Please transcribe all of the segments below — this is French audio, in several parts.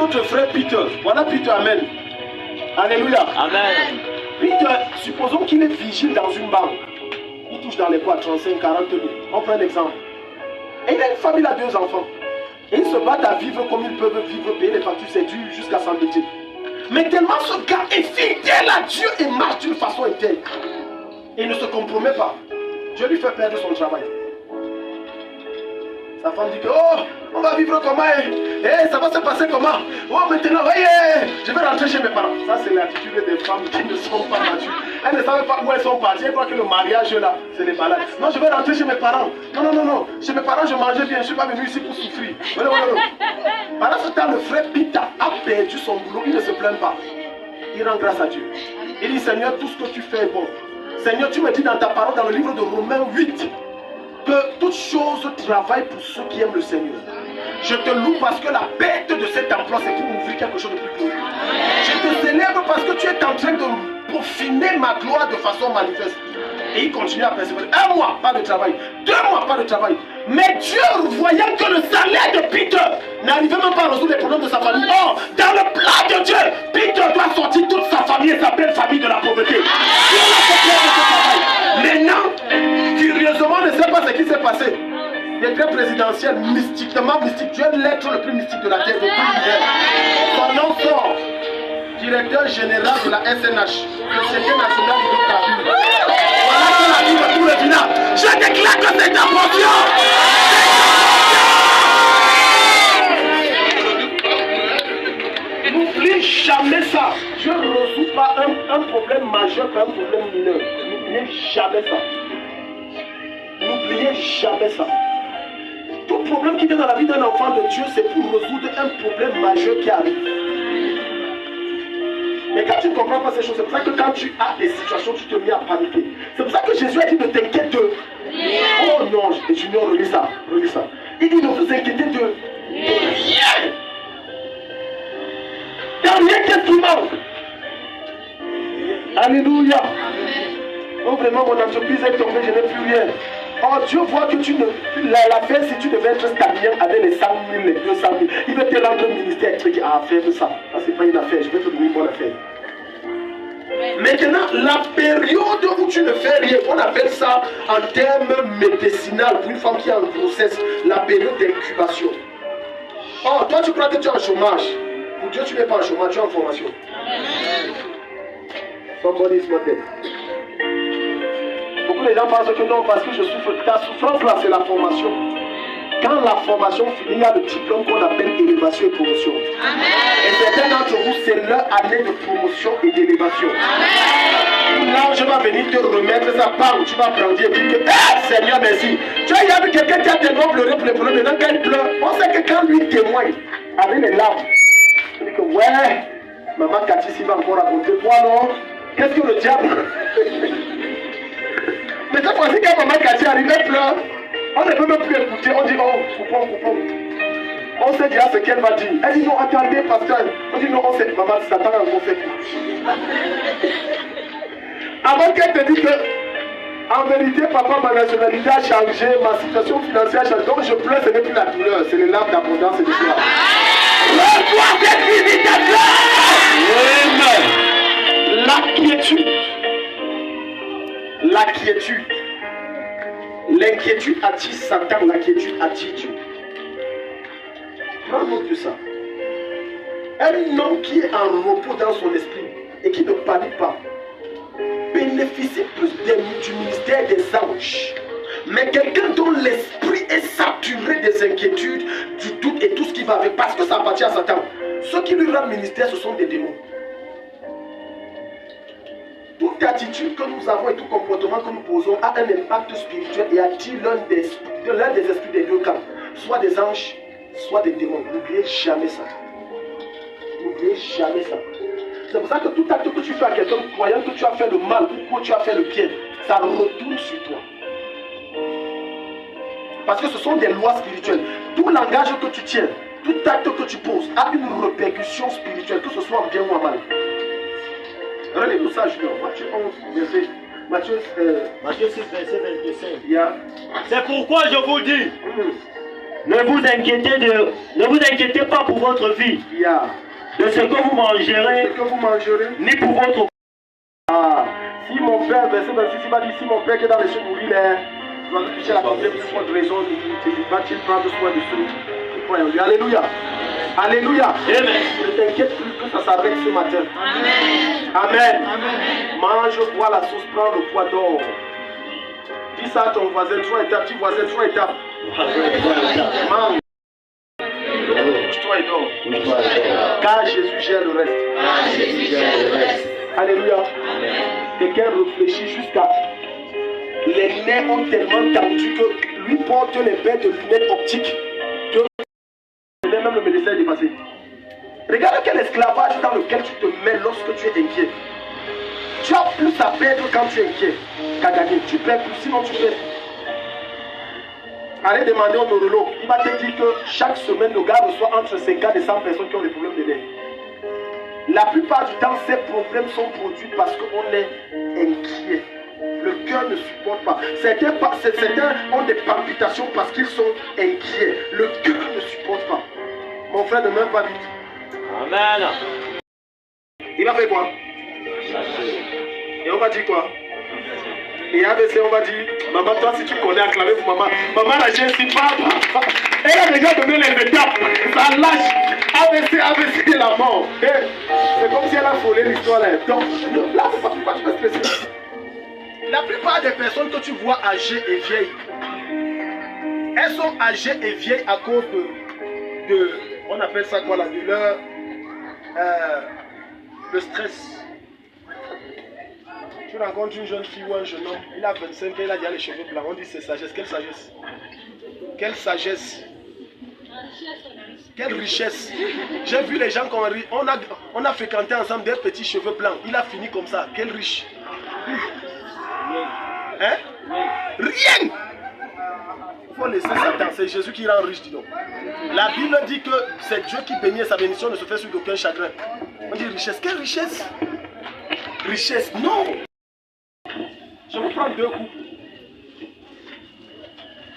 autre frère Peter. Voilà Peter, amen. Alléluia. Amen. Peter, supposons qu'il est vigile dans une banque. Il touche dans les poids 35, 40 000. On prend un exemple. Et il a une famille, il a 2 enfants. Et ils se battent à vivre comme ils peuvent vivre, payer les factures, c'est dur jusqu'à s'endetter. Mais tellement ce gars est fidèle à Dieu et marche d'une façon intègre. Et ne se compromet pas. Dieu lui fait perdre son travail. Sa femme dit que, oh, on va vivre comment, ça va se passer comment? Oh, maintenant, voyez, je vais rentrer chez mes parents. Ça, c'est l'attitude des femmes qui ne sont pas matures. Elles ne savent pas où elles sont parties. Elles croient que le mariage, là, c'est les balades. Non, je vais rentrer chez mes parents. Non. Chez mes parents, je mangeais bien. Je ne suis pas venu ici pour souffrir. Non. Pendant ce temps, le frère Peter a perdu son boulot. Il ne se plaint pas. Il rend grâce à Dieu. Il dit, Seigneur, tout ce que tu fais est bon. Seigneur, tu me dis dans ta parole, dans le livre de Romains 8, que toute chose travaille pour ceux qui aiment le Seigneur. Je te loue parce que la perte de cet emploi, c'est pour ouvrir quelque chose de plus glorieux. Je te célèbre parce que tu es en train de peaufiner ma gloire de façon manifeste. Et il continue à persévérer. 1 mois, pas de travail. 2 mois, pas de travail. Mais Dieu, voyant que le salaire de Peter n'arrivait même pas à résoudre les problèmes de sa famille. Oh, dans le plan de Dieu, Peter doit sortir toute sa famille et sa belle famille de la pauvreté. Dieu l'a fait perdre ce travail. Maintenant, curieusement, on ne sait pas ce qui s'est passé. Décret présidentiel, mystiquement mystique. Dieu est l'être le plus mystique de la terre, de tout l'univers. Son nom sort. Directeur général de la SNH, Société nationale d'hydrocarbures. Voilà que la vie de tout le village. Je déclare que c'est ta portion. N'oublie jamais ça. Dieu ne résout pas un problème majeur par un problème mineur. N'oubliez jamais ça. N'oubliez jamais ça. Tout problème qui vient dans la vie d'un enfant de Dieu, c'est pour résoudre un problème majeur qui arrive. Mais quand tu ne comprends pas ces choses, c'est pour ça que quand tu as des situations, tu te mets à paniquer. C'est pour ça que Jésus a dit ne t'inquiète de rien. Oh non, Junior, relis ça. Il dit ne vous inquiétez de rien. Dans rien, qu'est-ce qui manque? Alléluia. Oh vraiment, mon entreprise est tombée, je n'ai plus rien. Oh, Dieu voit que tu ne... L'affaire, si tu devais être stagnant avec les 100 000, les 200 000, il veut te rendre au ministère, tu dis, ah, fais ça. Ça, c'est pas une affaire, je vais te donner une bonne affaire. Maintenant, la période où tu ne fais rien, on appelle ça en termes médicinaux, pour une femme qui est en grossesse, la période d'incubation. Oh, toi, tu crois que tu es en chômage. Pour Dieu, tu n'es pas en chômage, tu es en formation. Somebody is not dead. Beaucoup de gens pensent que non, parce que je souffre. Ta souffrance là, c'est la formation. Quand la formation finit, il y a le diplôme qu'on appelle élévation et promotion. Amen. Et certains d'entre vous, c'est leur année de promotion et d'élévation. L'ange va venir te remettre sa part où tu vas prendre et dire que Seigneur, merci. Tu vois, il y a quelqu'un qui a tellement pleuré pour les problèmes. Maintenant, quand il pleure, on sait que quand lui témoigne avec les larmes, il dit que ouais, maman Cathy s'y va encore raconter. Toi, non, qu'est-ce que le diable Mais cette fois-ci, quand maman Cathy arrive, elle pleure. On ne peut même plus écouter. On dit, oh, coupons. On sait déjà ce qu'elle va dire. Elle dit, non, attendez, pasteur. On dit, non, on sait. Maman, Satan a encore fait. Avant qu'elle te dise que, en vérité, papa, ma nationalité a changé, ma situation financière a changé. Donc je pleure, ce n'est plus la douleur, c'est les larmes d'abondance et de joie. Reçois cette visitation! L'inquiétude. L'inquiétude attire Satan, l'inquiétude attire Dieu. Prends note de ça. Un homme qui est en repos dans son esprit et qui ne panique pas bénéficie plus du ministère des anges. Mais quelqu'un dont l'esprit est saturé des inquiétudes, du doute et tout ce qui va avec, parce que ça appartient à Satan. Ceux qui lui rendent ministère, ce sont des démons. Toute attitude que nous avons et tout comportement que nous posons a un impact spirituel et attire l'un des esprits des deux camps. Soit des anges, soit des démons. N'oubliez jamais ça. N'oubliez jamais ça. C'est pour ça que tout acte que tu fais à quelqu'un, croyant que tu as fait le mal ou que tu as fait le bien, ça retourne sur toi. Parce que ce sont des lois spirituelles. Tout langage que tu tiens, tout acte que tu poses a une répercussion spirituelle, que ce soit en bien ou en mal. Regardez-nous ça, Junior. Matthieu 11, verset. Matthieu 6, verset 25. Yeah. C'est pourquoi je vous dis, Ne vous inquiétez pas pour votre vie. De ce que vous mangerez, ni pour votre... Si mon père, verset 26, il va dire, si mon père qui est dans les cieux nourrit les... Tu vas toucher la combien plus forte raison, va-t-il prendre soin de ceux. Alléluia. Alléluia. Amen. Ne t'inquiète plus que ça s'arrête ce matin. Amen. Amen. Mange, bois la sauce, prends le poids d'or. Dis ça à ton voisin, 3 étapes, petit voisin, 3 étapes. Mange. Couche-toi et dors. Car Jésus gère le reste. Alléluia. Quelqu'un réfléchit jusqu'à... Les nez ont tellement tendu que lui porte les paires de lunettes optiques que même le médecin est dépassé. Regarde quel esclavage dans lequel tu te mets lorsque tu es inquiet. Tu as plus à perdre quand tu es inquiet qu'à gagner. Tu perds plus, sinon tu perds. Allez demander au neurologue. Il va te dire que chaque semaine, le gars reçoit entre 50 et 100 personnes qui ont des problèmes de nerfs. La plupart du temps, ces problèmes sont produits parce qu'on est inquiet. Le cœur ne supporte pas. Certains ont des palpitations parce qu'ils sont inquiets. Le cœur ne supporte pas. Mon frère ne meurt pas vite. Amen. Il va faire quoi? Et on va dire quoi? Et ABC, on va dire, maman, toi, si tu connais acclamer pour maman, maman n'a jamais pas. Elle a déjà donné les étapes. Ça lâche. ABC, la mort. C'est comme si elle a frôlé l'histoire là. Donc, là, pourquoi tu peux stresser? La plupart des personnes que tu vois âgées et vieilles, elles sont âgées et vieilles à cause de on appelle ça quoi là, de leur le stress. Tu rencontres une jeune fille ou un jeune homme, il a 25 ans, il a déjà les cheveux blancs, on dit c'est sagesse. Quelle sagesse? Quelle sagesse? Quelle richesse? J'ai vu les gens qu'on rit, on a fréquenté ensemble des petits cheveux blancs, il a fini comme ça, quel riche? Hein? Rien! Il faut laisser Satan, c'est Jésus qui rend riche, dis donc. La Bible dit que c'est Dieu qui bénit et sa bénédiction ne se fait sur aucun chagrin. On dit richesse, quelle richesse? Richesse, non! Je vais prendre 2 coups.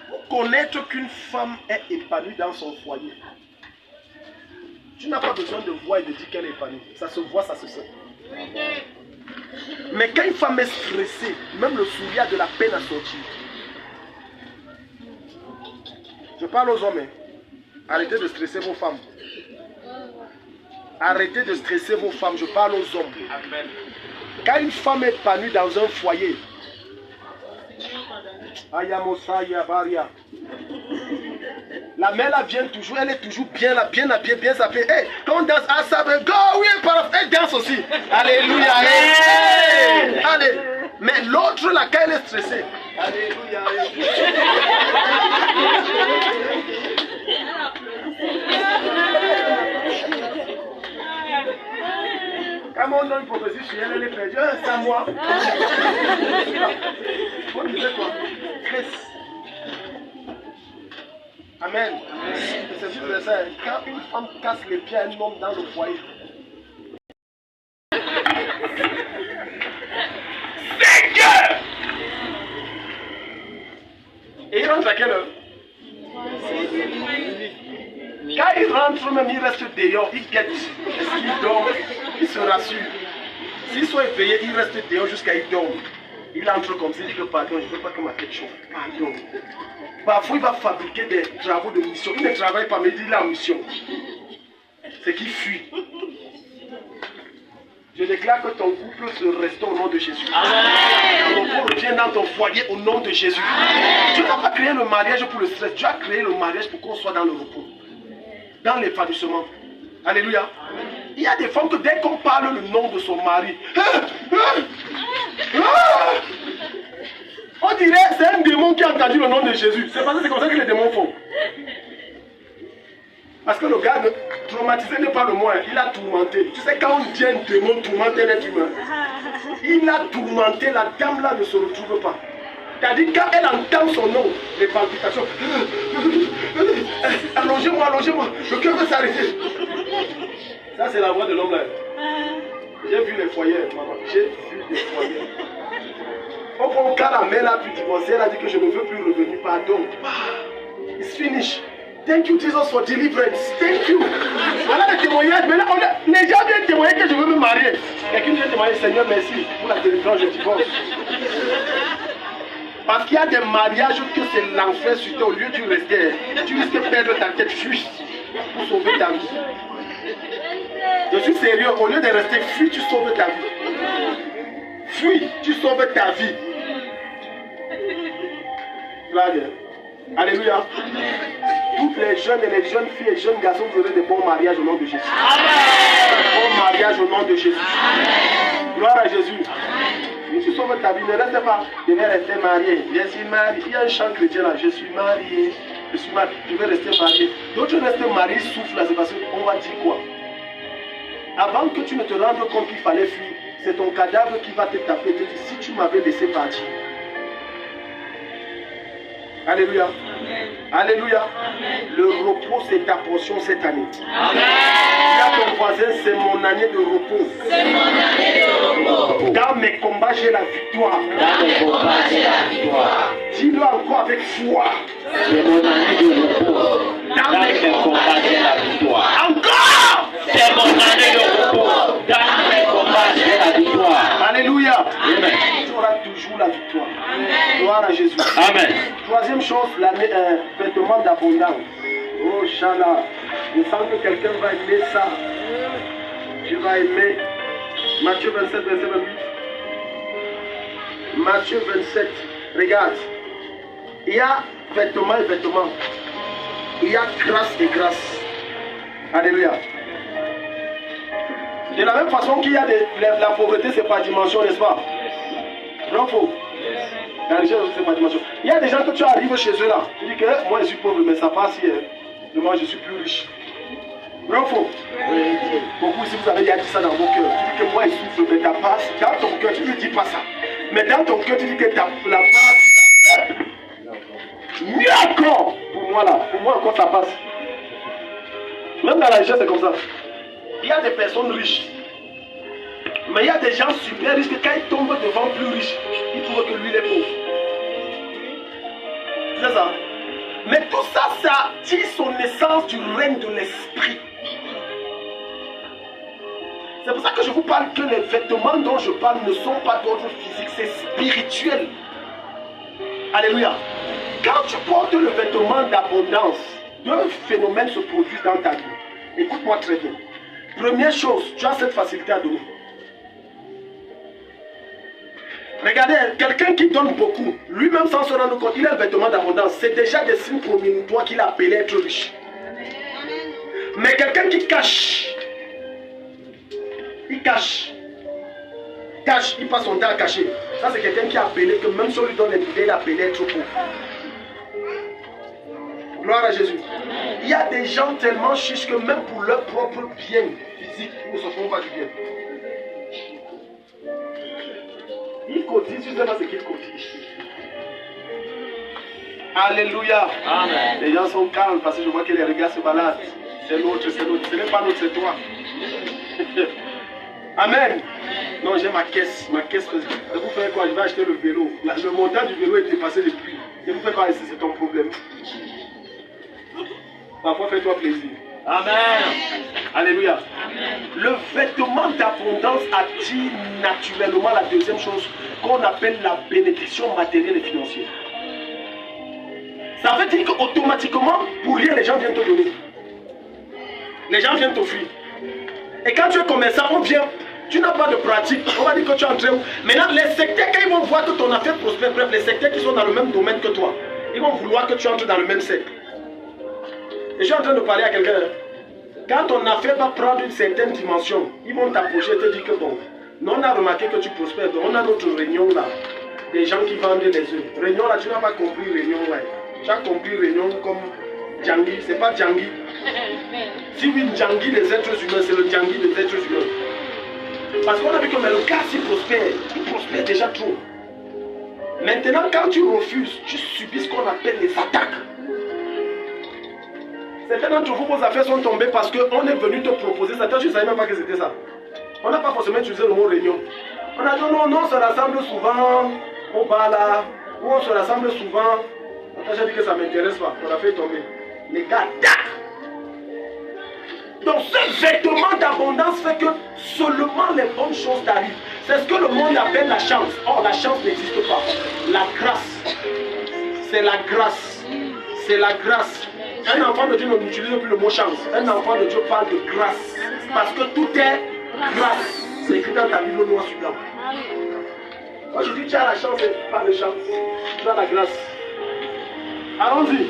Pour connaître qu'une femme est épanouie dans son foyer, tu n'as pas besoin de voir et de dire qu'elle est épanouie. Ça se voit, ça se sent. Mais quand une femme est stressée, même le soulier a de la peine à sortir. Je parle aux hommes. Arrêtez de stresser vos femmes. Arrêtez de stresser vos femmes. Je parle aux hommes. Amen. Quand une femme est épanouie dans un foyer, la mère là vient toujours, elle est toujours bien là, bien habillée, bien sapée. Hey, quand on danse à ça, go, oui, elle danse aussi. Alléluia. Hey. Allez. Mais l'autre là, quand elle est stressée, alléluia. Quand on donne une prophétie sur elle, elle est perdue. C'est à moi. On disait quoi? Stress. Amen. C'est juste ça. Quand une femme casse les pieds à un homme dans le foyer, Seigneur! Et il rentre à quelle heure? Quand il rentre, même il reste dehors, il guette. Est-ce qu'il dort? Il se rassure. S'ils sont éveillés, il reste dehors jusqu'à il dort. Il entre comme ça, il dit que pardon, je ne veux pas que ma tête chauffe. Pardon. Parfois, il va fabriquer des travaux de mission. Il ne travaille pas, mais il dit la mission. C'est qu'il fuit. Je déclare que ton couple se restaure au nom de Jésus. Ton repos revient dans ton foyer au nom de Jésus. Dieu n'a pas créé le mariage pour le stress. Dieu a créé le mariage pour qu'on soit dans le repos. Dans l'épanouissement. Alléluia. Il y a des femmes que dès qu'on parle le nom de son mari, on dirait c'est un démon qui a entendu le nom de Jésus. C'est parce que c'est comme ça que les démons font. Parce que le gars traumatisé n'est pas le moins, il a tourmenté. Tu sais, quand on dit un démon tourmenté l'être humain, il a tourmenté, la dame là ne se retrouve pas. C'est-à-dire quand elle entend son nom, les palpitations, allongez-moi, allongez-moi, le cœur veut s'arrêter. Ça c'est la voix de l'homme là. J'ai vu les foyers, maman, j'ai vu les foyers. Quand la mère a pu divorcer, elle a dit que je ne veux plus revenir, pardon. It's finished. Thank you Jesus for deliverance. Thank you. Voilà le témoignage. Maintenant, les gens viennent témoigner que je veux me marier. Quelqu'un vient témoigner, Seigneur, merci pour la délivrance, je divorce. Parce qu'il y a des mariages que c'est l'enfer sur toi. Au lieu de rester, tu risques de perdre ta tête, fuis pour sauver ta vie. Je suis sérieux, au lieu de rester, fuis, tu sauves ta vie. Fuis, tu sauves ta vie. Alléluia. Toutes les jeunes et les jeunes filles et jeunes garçons, vous aurez des bons mariages au nom de Jésus. Amen. Bon mariage au nom de Jésus. Amen. Gloire à Jésus. Si tu sauves ta vie, ne reste pas. Je vais rester marié. Je suis marié. Il y a un chant chrétien là. Je suis marié. Je suis marié. Je vais rester marié. D'autres restent mariés, soufflent là. C'est parce qu'on va dire quoi? Avant que tu ne te rendes compte qu'il fallait fuir, c'est ton cadavre qui va te taper. Te dire, si tu m'avais laissé partir. Alléluia. Amen. Alléluia. Amen. Le repos, c'est ta portion cette année. Amen. Dis à ton voisin, c'est mon année de repos. C'est mon année de repos. Dans mes combats, j'ai la victoire. Dans mes combats, j'ai la victoire. Dis-le encore avec foi. C'est mon année de repos. Dans mes combats, j'ai la victoire. Encore. C'est mon année de repos. Dans mes combats, j'ai la victoire. Alléluia. Amen. Tu auras toujours la victoire. Amen. Gloire à Jésus. Amen. Troisième chose, vêtement d'abondance. Oh, Shala. Je sens que quelqu'un va aimer ça. Tu vas aimer. Matthieu 27, verset 28. Matthieu 27. Regarde. Il y a vêtements et vêtements. Il y a grâce et grâce. Alléluia. De la même façon qu'il y a la pauvreté, c'est par dimension, n'est-ce pas? Non, faux. La richesse aussi, c'est par dimension. Il y a des gens que tu arrives chez eux là. Tu dis que moi je suis pauvre, mais ça passe hier. Moi je suis plus riche. Non, faux. Beaucoup ici vous avez dit ça dans vos cœurs. Tu dis que moi il souffre, mais ta passe. Dans ton cœur, tu ne dis pas ça. Mais dans ton cœur, tu dis que la passe. Mieux encore. Pour moi là, pour moi encore ça passe. Même dans la richesse, c'est comme ça. Il y a des personnes riches. Mais il y a des gens super riches que quand ils tombent devant plus riches, ils trouvent que lui il est pauvre. C'est ça. Mais tout ça, ça tire son essence du règne de l'esprit. C'est pour ça que je vous parle que les vêtements dont je parle ne sont pas d'ordre physique, c'est spirituel. Alléluia. Quand tu portes le vêtement d'abondance, deux phénomènes se produisent dans ta vie. Écoute-moi très bien. Première chose, tu as cette facilité à donner. Regardez, quelqu'un qui donne beaucoup, lui-même sans se rendre compte, il a un vêtement d'abondance. C'est déjà des signes prémonitoires qu'il a appelé être riche. Mais quelqu'un qui cache, il cache, il passe son temps à cacher. Ça c'est quelqu'un qui a appelé, que même si on lui donne les billets, il a appelé être pauvre. Gloire à Jésus. Il y a des gens tellement chiches que même pour leur propre bien physique, ils ne se font pas du bien. Ils cotisent, tu ne sais pas ce qu'ils cotisent. Alléluia. Amen. Les gens sont calmes parce que je vois que les regards se baladent. C'est l'autre, c'est l'autre. Ce n'est pas l'autre, c'est toi. Amen. Non, j'ai ma caisse. Ma caisse, vous faites quoi? Je vais acheter le vélo. Le montant du vélo est dépassé depuis. Et vous faites quoi ici? C'est ton problème. Parfois, fais-toi plaisir. Amen. Alléluia. Amen. Le vêtement d'abondance attire naturellement la deuxième chose qu'on appelle la bénédiction matérielle et financière. Ça veut dire qu'automatiquement, pour rien, les gens viennent te donner. Les gens viennent t'offrir. Et quand tu es commerçant, on vient, tu n'as pas de pratique, on va dire que tu es en train. Maintenant, les secteurs, quand ils vont voir que ton affaire prospère, bref, les secteurs qui sont dans le même domaine que toi, ils vont vouloir que tu entres dans le même cercle. Et je suis en train de parler à quelqu'un. Quand ton affaire va prendre une certaine dimension, ils vont t'approcher et te dire que bon, nous on a remarqué que tu prospères, donc on a notre réunion là, des gens qui vendent les œufs. Réunion là, tu n'as pas compris réunion là. Tu as compris réunion comme Djangui, c'est pas Djangui. Si oui, Djangui des êtres humains, c'est le Djangui des êtres humains. Parce qu'on a vu que mais le gars s'il prospère, il prospère déjà trop. Maintenant, quand tu refuses, tu subis ce qu'on appelle les attaques. Certains d'entre vous, vos affaires sont tombées parce qu'on est venu te proposer ça. Toi, tu ne savais même pas que c'était ça. On n'a pas forcément utilisé le mot réunion. On a dit non, on se rassemble souvent au bar là, ou on se rassemble souvent. Quand j'ai dit que ça ne m'intéresse pas, on a fait tomber. Les gars, tac. Donc ce vêtement d'abondance fait que seulement les bonnes choses t'arrivent. C'est ce que le monde appelle la chance. Or, la chance n'existe pas. La grâce. C'est la grâce. C'est la grâce. Un enfant de Dieu n'utilise plus le mot chance. Un enfant de Dieu parle de grâce. Parce que tout est grâce. C'est écrit dans ta Bible noir sur blanc. Quand je dis tu as la chance, c'est pas de chance. Tu as la grâce. Allons-y.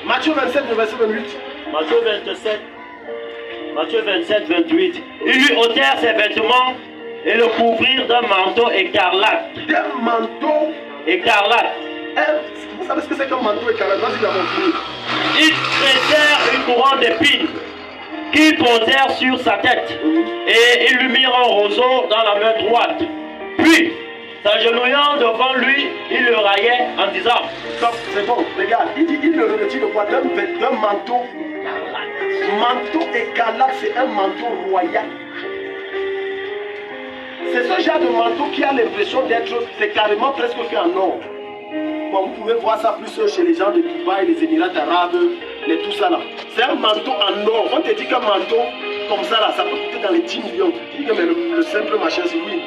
Matthieu 27, verset 28. Matthieu 27, 28. Ils lui ôtèrent ses vêtements et le couvrirent d'un manteau écarlate. D'un manteau écarlate. Vous savez ce que c'est qu'un manteau écarlate? Vas-y, la montrer. Ils tressèrent une couronne d'épines qu'ils posèrent sur sa tête et ils lui mirent un roseau dans la main droite. Puis, s'agenouillant devant lui, il le raillait en disant: stop, c'est bon, regarde, il dit, il le revêtit de quoi? D'un manteau. Manteau écarlate, c'est un manteau royal. C'est ce genre de manteau qui a l'impression d'être, c'est carrément presque fait en or. Bon, vous pouvez voir ça plus chez les gens de Dubaï, les Émirats arabes, les tout ça là. C'est un manteau en or. On te dit qu'un manteau comme ça là, ça peut coûter dans les 10 millions. Tu dis que mais le simple machin, c'est oui.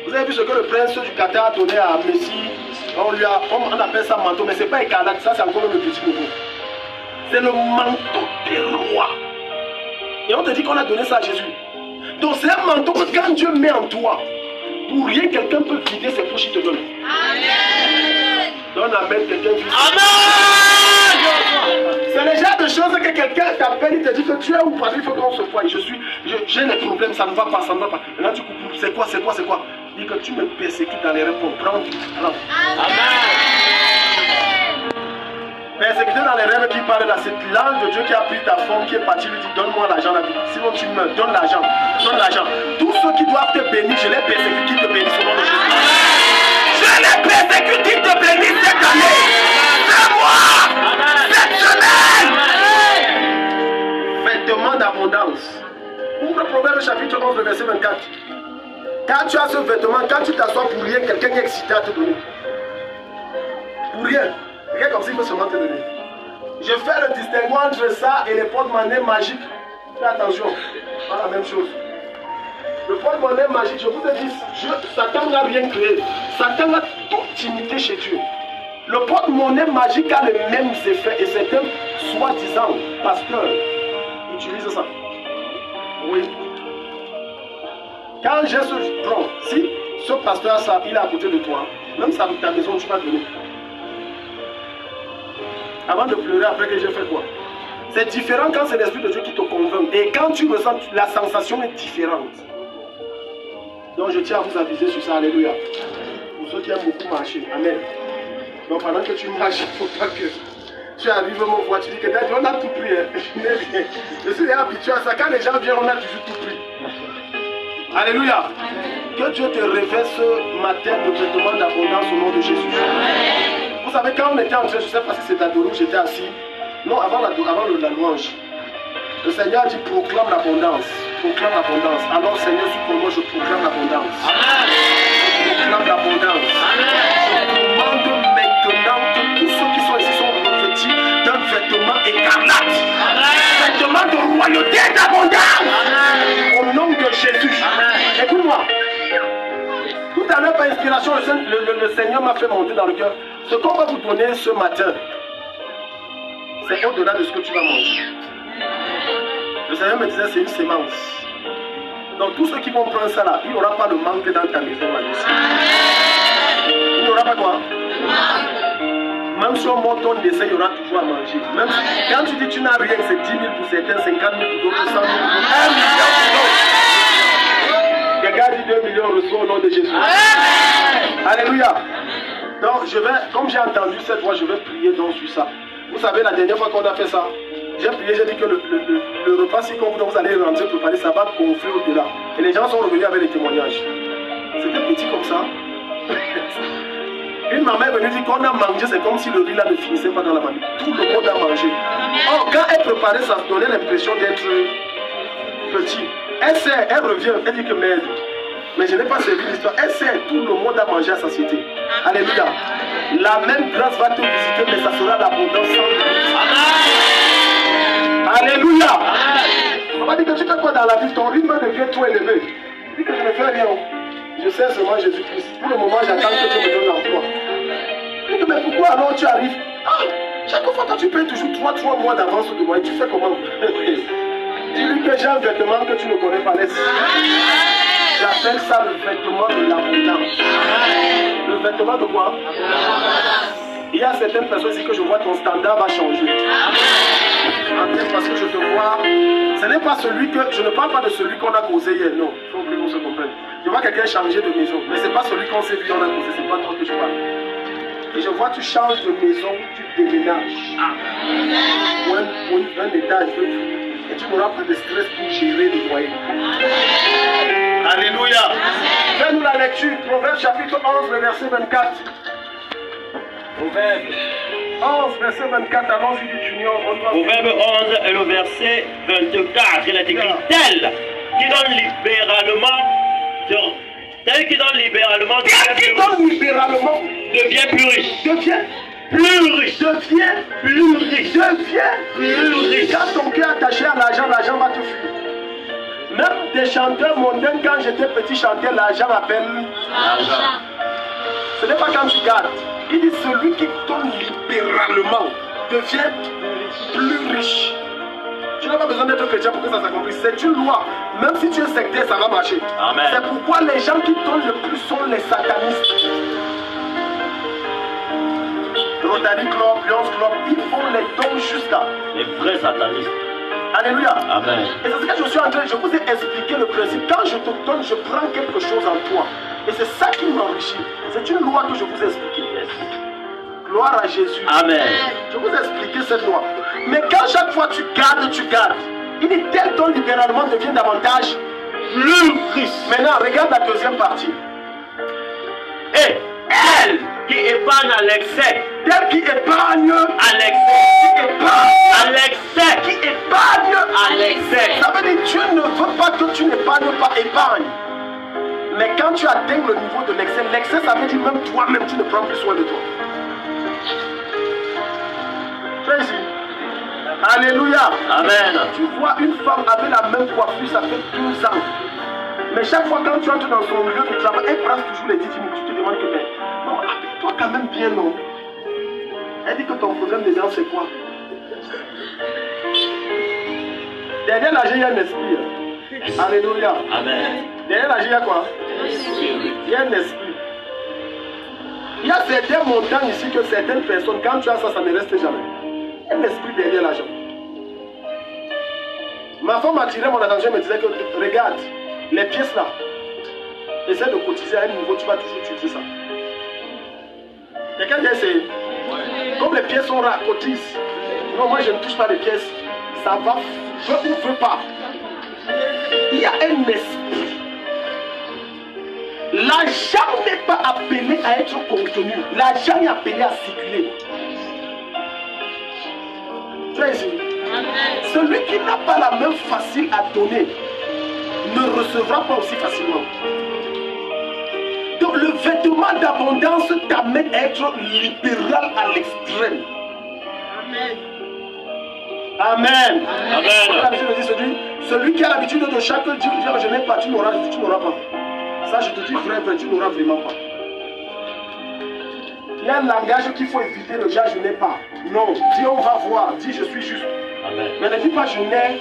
Vous avez vu ce que le prince du Qatar a donné à Messi? On appelle ça manteau, mais c'est pas écarlate, ça c'est encore le petit nouveau. C'est le manteau des rois. Et on te dit qu'on a donné ça à Jésus. Donc c'est un manteau que quand Dieu met en toi, pour rien quelqu'un peut vider ses poches, il te donne. Amen. Donne amen, quelqu'un vide. Amen. C'est le genre de choses que quelqu'un t'appelle, il te dit que tu es où, parce qu'il faut qu'on se voie. J'ai des problèmes, ça ne va pas, ça ne va pas. Et là tu coupes, c'est quoi? Dis que tu me persécutes dans les réponses. Prends. Amen. Persécuté dans les rêves qui parle là, c'est l'ange de Dieu qui a pris ta forme, qui est parti, lui dit donne-moi l'argent, sinon tu meurs, donne l'argent. Tous ceux qui doivent te bénir, je les persécute, qui te bénissent au nom de Jésus. Je les persécute, qui te bénissent cette année. C'est moi, cette semaine. Vêtements d'abondance. Ouvre Proverbe chapitre 11, le verset 24. Quand tu as ce vêtement, quand tu t'assois pour rien, quelqu'un est excité à te donner. Pour rien. Regarde comme s'il veut seulement te donner. Je fais le distinguo entre ça et les porte-monnaie magiques. Fais attention, pas la même chose. Le porte-monnaie magique, je vous ai dit, Satan n'a rien créé. Satan a tout imité chez Dieu. Le porte-monnaie magique a les mêmes effets et c'est un soi-disant pasteur utilise ça. Oui. Quand j'ai ce prends, si ce pasteur ça, il est à côté de toi, même ta maison tu vas donner. Avant de pleurer après que j'ai fait quoi? C'est différent quand c'est l'Esprit de Dieu qui te convainc. Et quand tu ressens, la sensation est différente. Donc je tiens à vous aviser sur ça, alléluia. Pour ceux qui aiment beaucoup marcher, amen. Donc pendant que tu marches, il ne faut pas que tu arrives à mon voix, tu dis que on a tout pris. Hein. Je suis habitué à ça. Quand les gens viennent, on a toujours tout pris. Alléluia. Que Dieu te révèle ce matin de vêtements d'abondance au nom de Jésus. Vous savez, quand on était en train, je ne sais pas si c'est d'adorer où j'étais assis. Non, avant la louange. Le Seigneur a dit proclame l'abondance. Proclame l'abondance. Alors Seigneur, sur moi, je proclame l'abondance. Je proclame l'abondance. Je demande maintenant que tous ceux qui sont ici sont revêtus d'un vêtement écarlate. Vêtement de royauté et d'abondance. Au nom de Jésus. Écoute-moi. Tout à l'heure, par inspiration, le Seigneur m'a fait monter dans le cœur. Ce qu'on va vous donner ce matin, c'est au-delà de ce que tu vas manger. Le Seigneur me disait, c'est une sémence. Donc tous ceux qui vont prendre ça là, il n'y aura pas de manque dans ta maison là-dessus. Il n'y aura pas quoi? Même si on monte ton décès, il y aura toujours à manger. Même si, quand tu dis tu n'as rien, c'est 10 000 pour certains, 50 000 pour d'autres, 100 000 pour d'autres, 1 million pour d'autres. Quelqu'un dit 2 millions, reçoit au nom de Jésus. Alléluia. Donc je vais, comme j'ai entendu cette voix, je vais prier donc sur ça. Vous savez, la dernière fois qu'on a fait ça, j'ai prié, j'ai dit que le repas, si quand vous allez rentrer préparer, ça va gonfler au-delà. Et les gens sont revenus avec des témoignages. C'était petit comme ça. Une maman est venue dire qu'on a mangé, c'est comme si le riz là ne finissait pas dans la mamie. Tout le monde a mangé. Or, quand elle préparait, ça donnait l'impression d'être petit. Elle sait, elle revient, elle dit que merde. Mais je n'ai pas servi l'histoire. Elle sait, tout le monde a mangé à satiété. Alléluia. La même grâce va te visiter, mais ça sera l'abondance sans limite. Alléluia. On va dire que tu fais quoi dans la vie? Ton rythme devient trop élevé. Dis que je ne fais rien. Je sais seulement Jésus-Christ. Pour le moment, j'attends que tu me donnes l'emploi. Dis que, mais pourquoi alors tu arrives? Chaque fois que tu payes toujours 3 mois d'avance de moi, tu fais comment? Dis-lui que j'ai un vêtement que tu ne connais pas. Laisse. J'appelle ça le vêtement de l'abondance. Le vêtement de quoi? Il y a certaines personnes ici que je vois ton standard va changer. Parce que je te vois, ce n'est pas celui que, je ne parle pas de celui qu'on a causé hier, non, il faut que l'on se comprenne. Je vois quelqu'un changer de maison, mais ce n'est pas celui qu'on s'est vu, on a causé, c'est pas toi que je parle. Et je vois tu changes de maison, tu déménages. Pour un étage, et tu n'auras pas de stress pour gérer le loyer. Alléluia. Fais-nous la lecture, Proverbe chapitre 11, le verset 24. Proverbe 11, verset 24, allons-y du junior. Proverbe 11 et le verset 24, il est écrit tel qui donne libéralement, devient plus riche. Quand ton cœur est attaché à l'argent, l'argent va te fuir. Même des chanteurs mondains, quand j'étais petit chanteur, l'argent m'appelle l'argent. Ce n'est pas quand tu gardes. Il dit celui qui donne libéralement devient plus riche. Tu n'as pas besoin d'être chrétien pour que ça s'accomplisse. C'est une loi. Même si tu es sectaire, ça va marcher. C'est pourquoi les gens qui donnent le plus sont les satanistes. Rotary Club, Lions Club, ils font les dons jusqu'à. Les vrais satanistes. Alléluia. Amen. Et c'est ce que je suis en train de... Je vous ai expliqué le principe. Quand je te donne, je prends quelque chose en toi. Et c'est ça qui m'enrichit. C'est une loi que je vous ai expliquée. Gloire à Jésus. Amen. Je vous ai expliqué cette loi. Mais quand chaque fois tu gardes, il dit tel don libéralement devient davantage plus riche. Maintenant, regarde la deuxième partie. Et elle qui épargne à l'excès. Tel qui épargne à l'excès. Qui épargne à l'excès. Ça veut dire que Dieu ne veut pas que tu n'épargnes pas, épargne. Mais quand tu atteins le niveau de l'excès, l'excès ça veut dire même toi-même tu ne prends plus soin de toi. Tu es ici. Alléluia. Amen. Tu vois une femme avec la même coiffure, ça fait 12 ans. Mais chaque fois quand tu entres dans son lieu de travail, elle prend toujours les 10 minutes. Tu te demandes que, mais non, habille-toi quand même bien, non? Elle dit que ton problème des gens, c'est quoi? Derrière l'âge, il y a un esprit. Alléluia. Amen. Derrière l'âge, il y a quoi? Il y a un esprit. Il y a certains montants ici que certaines personnes, quand tu as ça, ça ne reste jamais. Un esprit derrière l'argent. Ma femme m'a tiré mon attention et me disait que regarde, les pièces là, essaie de cotiser à un niveau, tu vas toujours utiliser ça. Quelqu'un dit essayé. Comme les pièces sont rares, cotise. Non, moi je ne touche pas les pièces. Ça va, veux ou veux pas. Il y a un esprit. L'argent n'est pas appelé à être contenu. L'argent est appelé à circuler. Tu es ici. Celui qui n'a pas la main facile à donner ne recevra pas aussi facilement. Donc le vêtement d'abondance t'amène à être libéral à l'extrême. Amen. Celui qui a l'habitude de chaque jour dire je n'ai pas, tu n'auras pas. Ça je te dis vrai, tu n'auras vraiment pas. Il y a un langage qu'il faut éviter, le genre je n'ai pas. Non, dis on va voir, dis je suis juste. Amen. Mais ne dis pas je n'ai.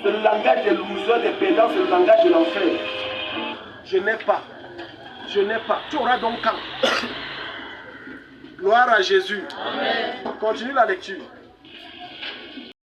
C'est le langage des losers, des pédants, c'est le langage de l'enfer. Je n'ai pas. Je n'ai pas. Tu auras donc quand? Gloire à Jésus. Amen. Continue la lecture.